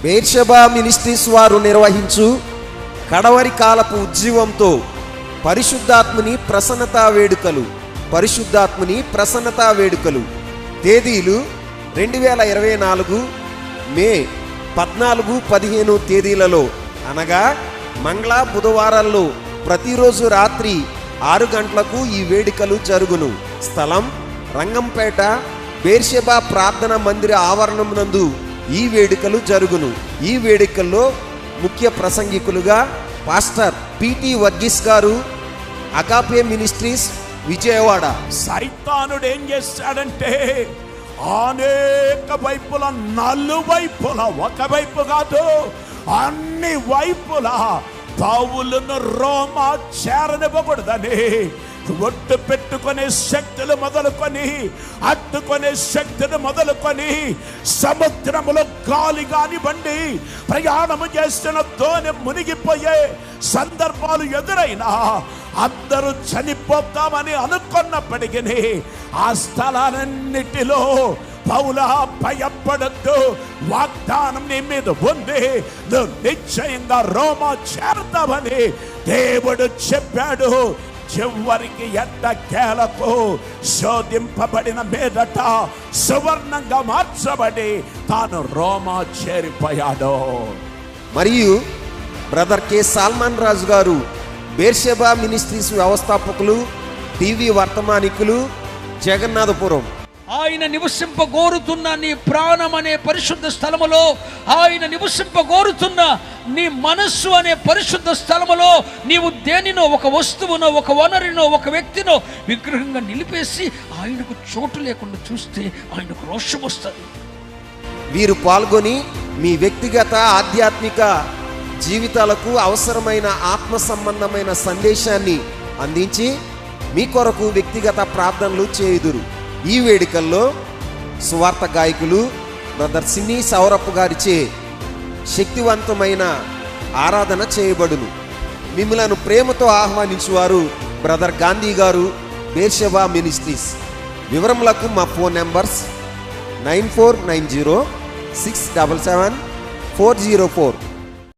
బేర్షెబా ministries వారు నిర్వహించు కడవరి కాలపు ఉజ్జీవంతో పరిశుద్ధాత్మని ప్రసన్నతా వేడుకలు తేదీలు 2024 మే 14-15 తేదీలలో అనగా మంగళ బుధవారాల్లో ప్రతిరోజు రాత్రి 6 గంటలకు ఈ వేడుకలు జరుగును. స్థలం రంగంపేట బేర్షెబా ప్రార్థన మందిర ఆవరణం నందు ఈ వేడుకలు జరుగును. ఈ వేడుకల్లో ముఖ్య ప్రసంగికులుగా పాస్టర్ పిటి వర్గీస్ గారు, అగాపే మినిస్ట్రీస్ విజయవాడ. సైతానుడు ఏం చేస్తాడంటే అనేక వైపుల, నలువైపుల, ఒకవైపు కాదు అన్ని వైపుల పౌలును రోమా చేరనివ్వకూడదని ఒట్టు పెట్టుకునే శక్తులు మొదలుకొని, అడ్డుకునే శక్తులు మొదలుకొని, సముద్రములో గాలి కానివ్వండి, ప్రయాణము చేస్తున్న దోణి మునిగిపోయే సందర్భాలు ఎదురైనా అందరూ చనిపోతామని అనుకున్నప్పటికీ ఆ స్థలాలన్నిటిలో పౌలా భయపడద్దు, వాగ్దానం నీ మీద ఉంది, నువ్వు నిశ్చయంగా రోమా చేరతావని దేవుడు చెప్పాడు. చివరికి ఎట్టకేలకు శోధింపబడిన మీదట సువర్ణంగా మార్చబడి తాను రోమా చేరిపోయాడు. మరియు బ్రదర్ కె సాల్మాన్ రాజు గారు బేర్షెబా మినిస్ట్రీస్ వ్యవస్థాపకులు, టీవీ వర్తమానికులు, జగన్నాథపురం. ఆయన నివసింపగోరుతున్న నీ ప్రాణం అనే పరిశుద్ధ స్థలములో, ఆయన నివసింపగోరుతున్న నీ మనస్సు అనే పరిశుద్ధ స్థలములో నీవు దేనినో, ఒక వస్తువునో, ఒక వనరునో, ఒక వ్యక్తినో విగ్రహంగా నిలిపేసి ఆయనకు చోటు లేకుండా చూస్తే ఆయనకు రోషం వస్తుంది. వీరు పాల్గొని మీ వ్యక్తిగత ఆధ్యాత్మిక జీవితాలకు అవసరమైన ఆత్మ సంబంధమైన సందేశాన్ని అందించి మీ కొరకు వ్యక్తిగత ప్రార్థనలు చేయుదురు. ఈ వేడుకల్లో సువార్త గాయకులు బ్రదర్ సినీ సౌరప్ప గారిచే శక్తివంతమైన ఆరాధన చేయబడును. మిమ్మలను ప్రేమతో ఆహ్వానించువారు బ్రదర్ గాంధీ గారు, బేర్షెబా మినిస్ట్రీస్. వివరములకు మా ఫోన్ నెంబర్స్ 9490 677 404.